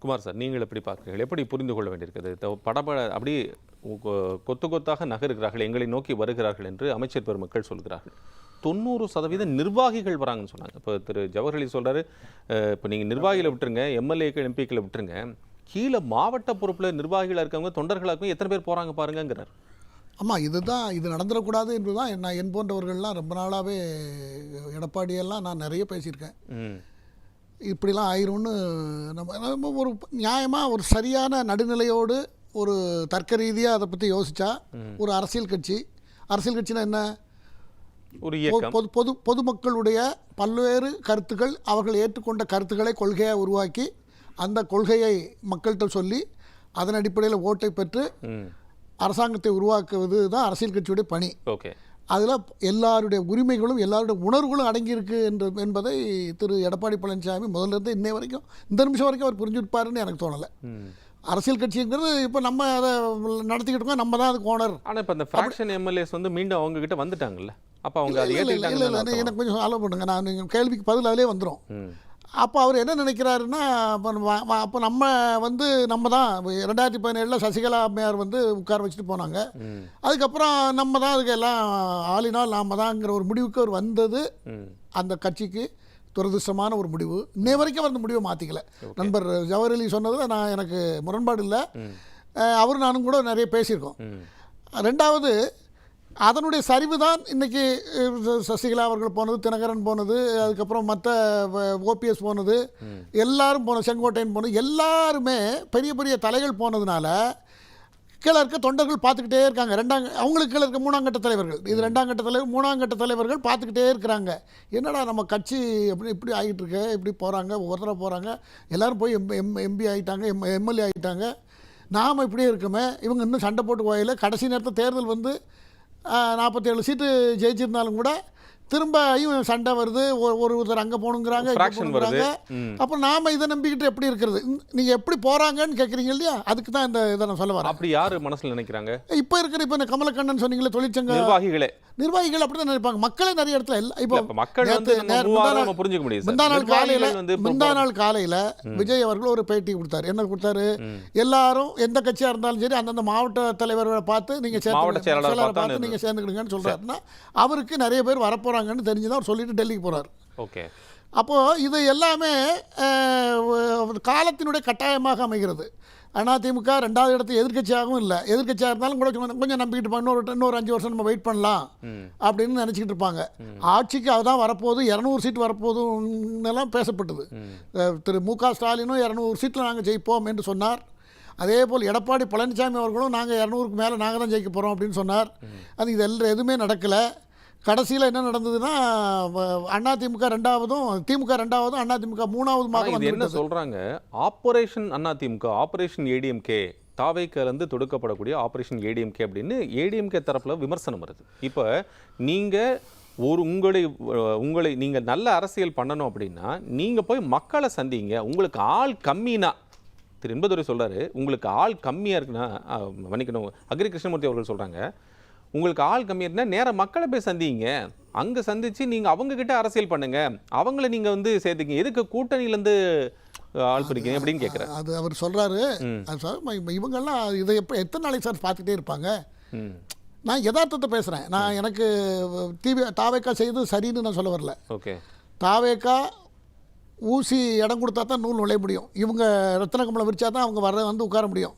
Kumar sir, நீங்கள் எப்படி பார்க்கிறீர்கள்? எப்படி புரிந்து கொள்ள வேண்டியிருக்கிறது? அப்படி கொத்து கொத்தாக நகருகிறார்கள், எங்களை நோக்கி வருகிறார்கள் என்று அமைச்சர் பெருமக்கள் சொல்கிறார்கள். 90% நிர்வாகிகள் வராங்கன்னு சொன்னாங்க. இப்போ திரு ஜவஹர்லி சொல்றாரு, இப்போ நீங்கள் நிர்வாகிகளை விட்டுருங்க, எம்எல்ஏக்கள் எம்பிக்களை விட்டுருங்க, கீழே மாவட்ட பொறுப்பில் நிர்வாகிகளாக இருக்கவங்க தொண்டர்களாக எத்தனை பேர் போகிறாங்க பாருங்கிறார். ஆமாம், இது நடந்துடக்கூடாது என்று தான் நான் என் போன்றவர்கள்லாம் ரொம்ப நாளாகவே எடப்பாடியெல்லாம் நான் நிறைய பேசியிருக்கேன். இப்படிலாம் ஆயிரும்னு நம்ம ஒரு நியாயமாக ஒரு சரியான நடுநிலையோடு ஒரு தர்க்க ரீதியாக அதை பற்றி யோசித்தா ஒரு அரசியல் கட்சினா என்ன, ஒரு பொதுமக்களுடைய பல்வேறு கருத்துக்கள், அவர்கள் ஏற்றுக்கொண்ட கருத்துக்களை கொள்கையாக உருவாக்கி அந்த கொள்கையை மக்கள்கிட்ட சொல்லி அதன் அடிப்படையில் ஓட்டை பெற்று அரசாங்கத்தை உருவாக்குவது தான் அரசியல் கட்சியுடைய பணி. அதில் எல்லாருடைய உரிமைகளும் எல்லாருடைய உணர்வுகளும் அடங்கியிருக்கு என்பதை திரு எடப்பாடி பழனிசாமி முதல்ல இருந்து இன்னை வரைக்கும், இந்த நிமிஷம் வரைக்கும் அவர் புரிஞ்சுருப்பாருன்னு எனக்கு தோணலை. அரசியல் கட்சிங்கிறது இப்போ நம்ம அதை நடத்திக்கிட்டு இருக்கோம், நம்ம தான் அதுக்கு ஓனர். ஆனால் இப்போ அந்த ஃப்ராக்ஷன் எம்எல்ஏஸ் மீண்டும் அவங்க கிட்ட வந்துட்டாங்கல்ல, அப்போ அவங்க அதை ஏற்றுக்கிட்டாங்க. இல்லை, எனக்கு கொஞ்சம் ஃபாலோ பண்ணுங்க, நான் நீங்கள் கேள்விக்கு பதில் அதிலே வந்துடும். அப்போ அவர் என்ன நினைக்கிறாருன்னா, அப்போ நம்ம தான் 2017 சசிகலா அம்மையார் உட்கார வச்சுட்டு போனாங்க. அதுக்கப்புறம் நம்ம தான் அதுக்கு எல்லாம் ஆளினால் நாம தான்ங்கிற ஒரு முடிவுக்கு அவர் வந்தது அந்த கட்சிக்கு துரதிருஷ்டமான ஒரு முடிவு. இன்னை வரைக்கும் அந்த முடிவை மாற்றிக்கல. நண்பர் ஜவஹர்லி சொன்னதில் நான் எனக்கு முரண்பாடு இல்லை. அவரும் நானும் கூட நிறைய பேசியிருக்கோம். ரெண்டாவது, அதனுடைய சரிவு தான் இன்றைக்கி சசிகலா அவர்கள் போனது, தினகரன் போனது, அதுக்கப்புறம் மற்ற ஓபிஎஸ் போனது, எல்லாரும் போனது, செங்கோட்டையன் போனது, எல்லாருமே பெரிய பெரிய தலைகள் போனதுனால கீழே இருக்க தொண்டர்கள் பார்த்துக்கிட்டே இருக்காங்க. அவங்களுக்கு கீழே இருக்க 3ஆம் கட்ட தலைவர்கள், இது 2ஆம் கட்ட தலைவர், 3ஆம் கட்ட தலைவர்கள் பார்த்துக்கிட்டே இருக்கிறாங்க. என்னடா நம்ம கட்சி இப்படி ஆகிட்டு இருக்கு, இப்படி போகிறாங்க, ஒவ்வொருத்தராக போகிறாங்க, எல்லோரும் போய் எம்பி ஆகிட்டாங்க, எம்எல்ஏ ஆகிட்டாங்க, நாம் இப்படியே இருக்கோமே, இவங்க இன்னும் சண்டை போட்டு போயில. கடைசி நேரத்தில் தேர்தல் 47 சீட்டு ஜெயிச்சிருந்தாலும் கூட திரும்பியும் சண்டை வருது, ஒருத்தர் அங்கே போகணுங்கிறாங்க, அப்புறம் நாம் இதை நம்பிக்கிட்டு எப்படி இருக்கிறது? நீங்கள் எப்படி போகிறாங்கன்னு கேட்குறீங்க இல்லையா, அதுக்கு தான் இதை நான் சொல்ல வரேன். அப்படி யார் மனசில் நினைக்கிறாங்க? இப்போ இந்த கமலக்கண்ணன் சொன்னீங்களே, தொழிற்சங்க நிர்வாகிகள் அப்படி தான் நினைப்பாங்க. மக்களே நிறைய இடத்துல இல்லை. இப்போ முந்தா நாள் காலையில் விஜய் அவர்கள் ஒரு பேட்டி கொடுத்தாரு. என்ன கொடுத்தாரு? எல்லாரும் எந்த கட்சியாக இருந்தாலும் சரி அந்தந்த மாவட்ட தலைவர்களை பார்த்து நீங்கள் சேர்ந்துக்கிடுங்கன்னு சொல்கிறாருன்னா, அவருக்கு நிறைய பேர் வரப்போகிறாங்கன்னு தெரிஞ்சுதான் அவர் சொல்லிட்டு டெல்லிக்கு போகிறார். அப்போது இது எல்லாமே காலத்தினுடைய கட்டாயமாக அமைகிறது. அதிமுக 2வது இடத்து எதிர்கட்சியாகவும் இல்லை, எதிர்கட்சியாக இருந்தாலும் கூட கொஞ்சம் நம்பிக்கிட்டு இன்னொரு 5 வருஷம் நம்ம வெயிட் பண்ணலாம் அப்படின்னு நினச்சிக்கிட்டு இருப்பாங்க. ஆட்சிக்கு அதுதான் வரப்போகுது, 200 சீட் வரப்போகுதுன்னெல்லாம் பேசப்பட்டது. திரு மு.க. ஸ்டாலினும் 200 சீட்டில் நாங்கள் ஜெயிப்போம் என்று சொன்னார். அதே போல் எடப்பாடி பழனிசாமி அவர்களும் நாங்கள் 200க்கு மேலே நாங்கள் தான் ஜெயிக்க போகிறோம் அப்படின்னு சொன்னார். அது எதுவுமே நடக்கலை. கடைசியில் என்ன நடந்ததுன்னா, அதிமுக 2வதும் திமுக 2வதும் அதிமுக 3வது என்ன சொல்கிறாங்க, ஆபரேஷன் அதிமுக, ஆபரேஷன் ஏடிஎம்கே, தாவேக்கிலிருந்து தொடுக்கப்படக்கூடிய ஆபரேஷன் ஏடிஎம்கே அப்படின்னு ஏடிஎம்கே தரப்பில் விமர்சனம் வருது. இப்போ நீங்கள் உங்களை நீங்கள் நல்ல அரசியல் பண்ணணும் அப்படின்னா நீங்கள் போய் மக்களை சந்திங்க. உங்களுக்கு ஆள் கம்மினா, திரு இன்பதுரை சொல்கிறாரு, உங்களுக்கு ஆள் கம்மியாக இருக்குன்னா, மன்னிக்கணும், அக்ரி கிருஷ்ணமூர்த்தி அவர்கள் சொல்கிறாங்க, உங்களுக்கு ஆள் கம்மியாக இருந்தால் நேராக மக்களை போய் சந்திங்க, அங்கே சந்தித்து நீங்கள் அவங்கக்கிட்ட அரசியல் பண்ணுங்கள், அவங்கள நீங்கள் சேர்த்துக்கிங்க, எதுக்கு கூட்டணியிலேருந்து ஆள் பிடிக்கிறீங்க அப்படின்னு கேட்குறேன். அது அவர் சொல்கிறாரு. இவங்கெல்லாம் இதை எத்தனை நாளைக்கு சார் பார்த்துக்கிட்டே இருப்பாங்க? நான் யதார்த்தத்தை பேசுகிறேன். நான் எனக்கு தாவேக்கா செய்து சரின்னு நான் சொல்ல வரல. தாவேக்கா ஊசி இடம் கொடுத்தா தான் நூல் நுழைய முடியும். இவங்க ரத்தன கம்பளம் விரிச்சா தான் அவங்க உட்கார முடியும்.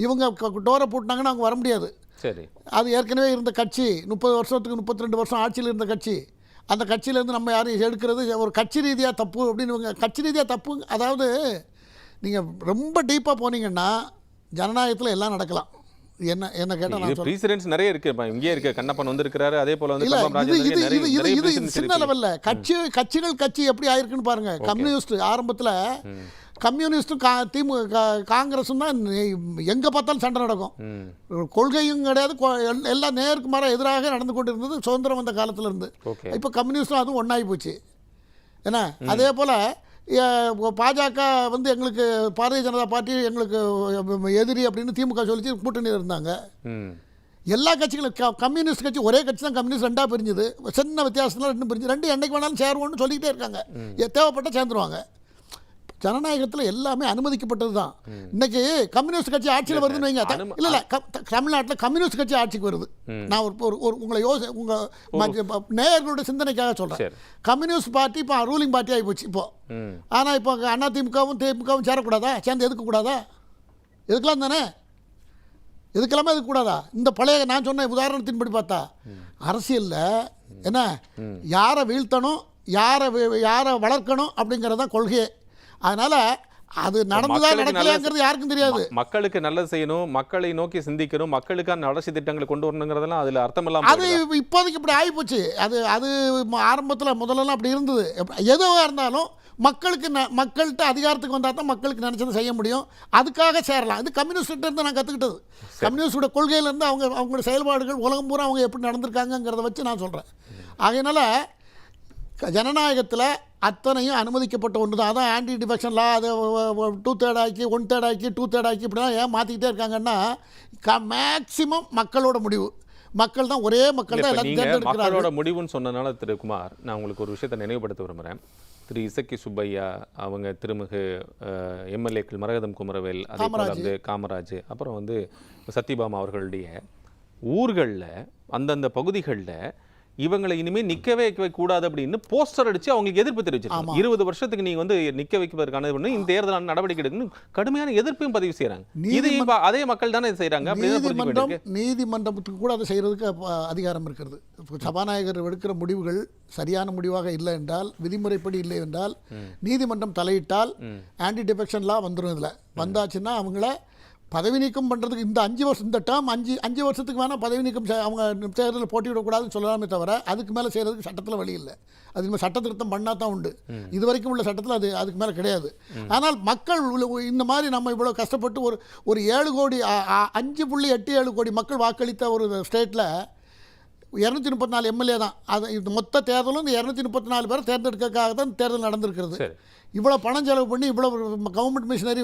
இவங்க டோரை போட்டாங்கன்னா அவங்க வர முடியாது. சரி, அது ஏற்கனவே இருந்த கட்சி, 30 வருஷத்துக்கு 32 வருஷம் ஆட்சியில் இருந்த கட்சி. அந்த கட்சியிலேருந்து நம்ம யாரையும் எடுக்கிறது ஒரு கட்சி ரீதியாக தப்பு அப்படின்னு இவங்க கட்சி ரீதியாக தப்பு. அதாவது நீங்கள் ரொம்ப டீப்பாக போனீங்கன்னா ஜனநாயகத்தில் எல்லாம் நடக்கலாம். என்ன கேட்டால் பிரசிடென்ட்ஸ் நிறைய இருக்கு. இங்கே இருக்க கண்ணப்பன் வந்திருக்கிறாரு, அதே போல இது சின்ன லெவலில் கட்சிகள் எப்படி ஆயிருக்குன்னு பாருங்க. கம்யூனிஸ்ட் ஆரம்பத்தில் கம்யூனிஸ்ட்டும் காங்கிரஸும் தான் எங்கே பார்த்தாலும் சண்டை நடக்கும். கொள்கையும் கிடையாது, எல்லாம் நேருக்கு மாற எதிராக நடந்து கொண்டு இருந்தது சுதந்திரம் வந்த காலத்தில் இருந்து. இப்போ கம்யூனிஸ்டும் அதுவும் ஒன்றாகி போச்சு. ஏன்னா அதே போல் பாஜக எங்களுக்கு பாரதிய ஜனதா பார்ட்டி எங்களுக்கு எதிரி அப்படின்னு திமுக சொல்லிச்சு கூட்டணியில் இருந்தாங்க. எல்லா கட்சிகளும் கம்யூனிஸ்ட் கட்சி ஒரே கட்சி தான், கம்யூனிஸ்ட் 2ஆக பிரிஞ்சுது. சின்ன வித்தியாசத்தில் 2 பிரிஞ்சு, 2 என்னைக்கு வேணாலும் சேருவோன்னு சொல்லிக்கிட்டே இருக்காங்க. தேவைப்பட்ட சேர்ந்துருவாங்க. ஜனநாயகத்தில் எல்லாமே அனுமதிக்கப்பட்டது தான். இன்னைக்கு கம்யூனிஸ்ட் கட்சி ஆட்சியில் வருதுன்னு வைங்க, இல்லை தமிழ்நாட்டில் கம்யூனிஸ்ட் கட்சி ஆட்சிக்கு வருது. நான் ஒரு உங்களை உங்கள் நேயர்களுடைய சிந்தனைக்காக சொல்கிறேன். கம்யூனிஸ்ட் பார்ட்டி இப்போ ரூலிங் பார்ட்டி ஆகி போச்சு இப்போ. ஆனால் இப்போ அதிமுகவும் திமுகவும் சேரக்கூடாதா? சேர்ந்து எதுக்கக்கூடாதா? எதுக்கெல்லாம் தானே, எதுக்கெல்லாமே எதுக்கூடாதா? இந்த பழைய நான் சொன்ன உதாரணத்தின்படி பார்த்தா அரசியலில் என்ன, யாரை வீழ்த்தணும், யாரை வளர்க்கணும் அப்படிங்கிறது தான் கொள்கையே. அதனால் அது நடந்ததா நடக்கலையாங்கிறது யாருக்கும் தெரியாது. மக்களுக்கு நல்லது செய்யணும், மக்களை நோக்கி சிந்திக்கணும், மக்களுக்கான வளர்ச்சி திட்டங்களை கொண்டு வரணுங்கிறதெல்லாம் அதில் அர்த்தம் இல்லாமல் அது இப்போதைக்கு இப்படி ஆகிப்போச்சு. அது ஆரம்பத்தில் முதல்லலாம் அப்படி இருந்தது. எதுவாக இருந்தாலும் மக்கள்கிட்ட அதிகாரத்துக்கு வந்தால் தான் மக்களுக்கு நினச்சதை செய்ய முடியும். அதுக்காக சேரலாம். இது கம்யூனிஸ்ட் இருந்து நான் கற்றுக்கிட்டது. கம்யூனிஸ்டோட கொள்கையிலேருந்து அவங்களோட செயல்பாடுகள் உலகம் பூரா அவங்க எப்படி நடந்திருக்காங்கிறத வச்சு நான் சொல்கிறேன். ஆகையினால ஜனநாயகத்தில் அத்தனையும் அனுமதிக்கப்பட்ட ஒன்று தான். அதான் ஆன்டி டிஃபெக்ஷன் லா, அதை 2/3 ஆக்கி 1/3 ஆக்கி 2/3 ஆக்கி இப்படிலாம் ஏன் மாற்றிக்கிட்டே இருக்காங்கன்னா மேக்சிமம் மக்களோட முடிவு. மக்கள் தான், ஒரே மக்கள் தான் எல்லாத்தையும் தேர்ந்தெடுக்கிறாங்க. மக்களோட முடிவுன்னு சொன்னனால திரு குமார், நான் உங்களுக்கு ஒரு விஷயத்தை நினைவுபடுத்த விரும்புகிறேன். திரு இசக்கி சுப்பையா அவங்க, திருமிகு எம்எல்ஏக்கள் மரகதம் குமரவேல், அதே போல் வந்து காமராஜ், அப்புறம் வந்து சத்யபாமா அவர்களுடைய ஊர்களில் அந்தந்த பகுதிகளில் இவங்களை இனிமேல் நிற்க வைக்க கூடாது அப்படின்னு போஸ்டர் அடிச்சு அவங்களுக்கு எதிர்ப்பு தெரிவிச்சிருக்காங்க. 20 வருஷத்துக்கு நீங்க வந்து நிற்க வைப்பதற்கான இந்த தேர்தல் நடவடிக்கை எடுக்கணும் கடுமையான எதிர்ப்பையும் பதிவு செய்யறாங்க. இதையும் அதே மக்கள் தானே செய்யறாங்க. நீதிமன்றத்துக்கு கூட அதை செய்யறதுக்கு அதிகாரம் இருக்கிறது. சபாநாயகர் எடுக்கிற முடிவுகள் சரியான முடிவாக இல்லை என்றால், விதிமுறைப்படி இல்லை என்றால், நீதிமன்றம் தலையிட்டால் ஆன்டி டிஃபெக்ஷன் லா வந்துடும். இதில் வந்தாச்சுன்னா அவங்கள பதவி நீக்கம் பண்ணுறதுக்கு இந்த 5 வருஷம், இந்த டேர்ம் 5 வருஷத்துக்கு வேணால் பதவி நீக்கம் அவங்க தேர்தலில் போட்டியிடக்கூடாதுன்னு சொல்லலாமே தவிர அதுக்கு மேலே செய்கிறதுக்கு சட்டத்தில் வழி இல்லை. அது நம்ம சட்ட திருத்தம் பண்ணால் தான் உண்டு. இது வரைக்கும் உள்ள சட்டத்தில் அதுக்கு மேலே கிடையாது. ஆனால் மக்கள் இந்த மாதிரி நம்ம இவ்வளோ கஷ்டப்பட்டு ஒரு 7 கோடி 5.87 கோடி மக்கள் வாக்களித்த ஒரு ஸ்டேட்டில் 234 எம்எல்ஏ தான். அது இந்த மொத்த தேர்தலும் இந்த 234 பேரை தேர்ந்தெடுக்கிறதுக்காக தான் தேர்தல் நடந்திருக்கிறது. இவ்வளோ பணம் செலவு பண்ணி இவ்வளோ கவர்மெண்ட் மிஷினரி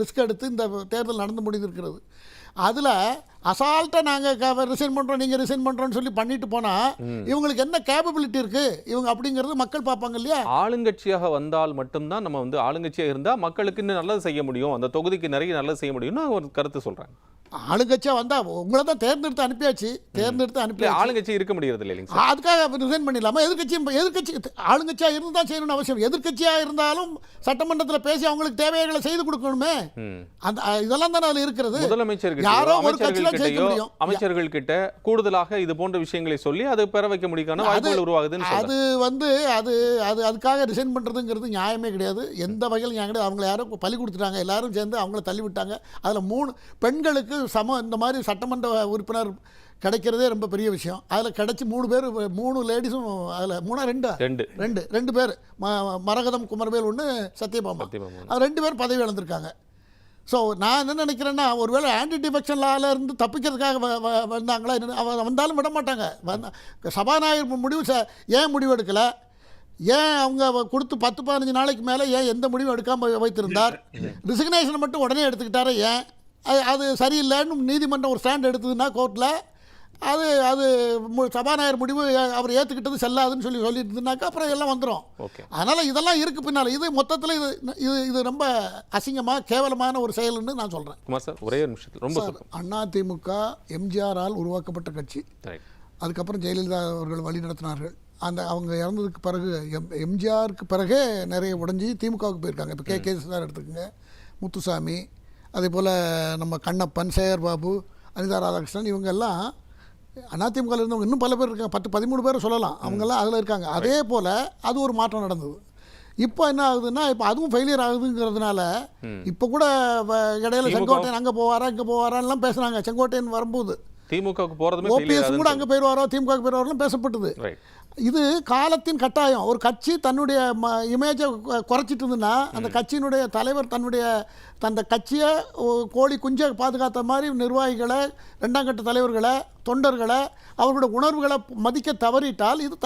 ரிஸ்க் எடுத்து இந்த தேர்தல் நடந்து முடிந்திருக்கிறது. அதில் அசால்ட்டாக நாங்கள் ரிசைன் பண்ணுறோம், நீங்கள் ரிசைன் பண்ணுறோன்னு சொல்லி பண்ணிட்டு போனால் இவங்களுக்கு என்ன கேப்பபிலிட்டி இருக்குது இவங்க அப்படிங்கிறது மக்கள் பார்ப்பாங்க இல்லையா? ஆளுங்கட்சியாக வந்தால் மட்டும்தான் நம்ம வந்து ஆளுங்கட்சியாக இருந்தால் மக்களுக்கு இன்னும் நல்லது செய்ய முடியும், அந்த தொகுதிக்கு நிறைய நல்லது செய்ய முடியும்னு ஒரு கருத்து சொல்கிறாங்க. ஆளுங்கட்சியாக வந்தால் உங்களை தான் தேர்ந்தெடுத்து அனுப்பியாச்சு. ஆளுங்கட்சி இருக்க முடியாது இல்லைங்க, அதுக்காக ரிசைன் பண்ணிடலாமா? எதிர்கட்சி ஆளுங்கட்சியாக இருந்து தான் செய்யணும்னு அவசியம். எதிர்கட்சியாக இருந்தாலும் சட்டமன்றத்தில் பேசி அவங்களுக்கு தேவைகளை செய்து கொடுக்கணுமே. அந்த இதெல்லாம் தானே அதில் இருக்கிறது. முதலமைச்சர்கள் யாரோ ஒரு கட்சியில் ஜெயிக்க முடியும். அமைச்சர்கள் கிட்ட கூடுதலாக இது போன்ற விஷயங்களை சொல்லி அது பெற வைக்க முடியுக்கான வாய்ப்புகள் உருவாகுதுன்னு அது வந்து அதுக்காக ரிசைன் பண்ணுறதுங்கிறது நியாயமே கிடையாது. எந்த வகையில் நியாயம் கிடையாது. அவங்களை யாரோ பலி கொடுத்துட்டாங்க, எல்லாரும் சேர்ந்து அவங்கள தள்ளி விட்டாங்க. அதில் 3 பெண்களுக்கு இந்த மாதிரி சட்டமன்ற உறுப்பினர் கிடைக்கிறதே ரொம்ப பெரிய விஷயம். அதில் கிடைச்சி 3 பேர், 3 லேடிஸும், அதில் 2 பேர் மரகதம் குமரவேல் ஒன்று, சத்யபாமா, அது 2 பேர் பதவி இழந்திருக்காங்க. ஸோ நான் என்ன நினைக்கிறேன்னா, ஒருவேளை ஆன்டி டிஃபெக்ஷன் லாவில் இருந்து தப்பிக்கிறதுக்காக வந்தாங்களா, வந்தாலும் விட மாட்டாங்க. சபாநாயகர் முடிவு ஏன் முடிவு எடுக்கலை, ஏன் அவங்க கொடுத்து 10-15 நாளைக்கு மேலே ஏன் எந்த முடிவும் எடுக்காமல் வைத்திருந்தார், ரிசிக்னேஷனை மட்டும் உடனே எடுத்துக்கிட்டாரு ஏன், அது சரியில்லைன்னு நீதிமன்றம் ஒரு ஸ்டாண்ட் எடுத்ததுன்னா கோர்ட்டில் அது சபாநாயகர் முடிவு அவர் ஏற்றுக்கிட்டது செல்லாதுன்னு சொல்லியிருந்தாக்கா அப்புறம் எல்லாம் வந்துடும். அதனால் இதெல்லாம் இருக்குது பின்னால். இது மொத்தத்தில் இது ரொம்ப அசிங்கமாக கேவலமான ஒரு செயல்னு நான் சொல்கிறேன். ஒரே நிமிஷத்தில் ரொம்ப அதிமுக எம்ஜிஆரால் உருவாக்கப்பட்ட கட்சி. அதுக்கப்புறம் ஜெயலலிதா அவர்கள் வழி நடத்தினார்கள். அவங்க இறந்ததுக்கு பிறகு எம்ஜிஆருக்கு பிறகே நிறைய உடஞ்சி திமுகவுக்கு போயிருக்காங்க. இப்போ கே சார் எடுத்துக்கோங்க, முத்துசாமி, அதே போல் நம்ம கண்ணப்பன், சேகர் பாபு, அனிதா ராதாகிருஷ்ணன், இவங்கெல்லாம் அதிமுகவில் இருந்தவங்க இன்னும் பல பேர் இருக்காங்க. 10-13 பேரை சொல்லலாம். அவங்கெல்லாம் அதில் இருக்காங்க. அதே போல் அது ஒரு மாற்றம் நடந்தது. இப்போ என்ன ஆகுதுன்னா, இப்போ அதுவும் ஃபெயிலியர் ஆகுதுங்கிறதுனால இப்போ கூட இடையில செங்கோட்டையன் அங்கே போவாரா இங்கே போவாரான்லாம் பேசுகிறாங்க. செங்கோட்டையன் வரும்போது திமுகவுக்கு போகிறதுமே ஓபிஎஸ் கூட அங்கே போயிடுவாரோ திமுகவுக்கு போயிடுவாரோலாம் பேசப்பட்டது. இது காலத்தின் கட்டாயம். ஒரு கட்சி தன்னுடைய இமேஜை குறைச்சிட்டு இருந்துன்னா அந்த கட்சியினுடைய தலைவர் அந்த கட்சியை கோழி குஞ்சை பாதுகாத்த மாதிரி நிர்வாகிகளை, 2ஆம் கட்ட தலைவர்களை தொண்டர்களை அவர்களோட உணர்வுகளை மதிக்க தவறிட்டால் இது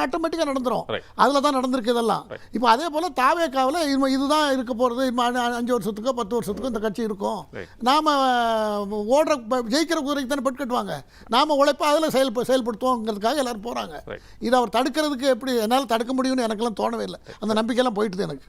ஆட்டோமேட்டிக்காக நடந்துடும். அதில் தான் நடந்திருக்கு இதெல்லாம். இப்போ அதே போல் தாவேக்காவில் இதுதான் இருக்க போகிறது, 5 வருஷத்துக்கோ 10 வருஷத்துக்கோ இந்த கட்சி இருக்கும், நாம் ஜெயிக்கிற குதிரைக்கு தானே பெட் கட்டுவாங்க, நாம் உழைப்பா அதில் செயல்படுத்துவோங்கிறதுக்காக எல்லாரும் போகிறாங்க. இதை அவர் தடுக்கிறதுக்கு எப்படி என்னால் தடுக்க முடியும்னு எனக்கெல்லாம் தோணவே இல்லை. அந்த நம்பிக்கையெல்லாம் போயிட்டுது எனக்கு.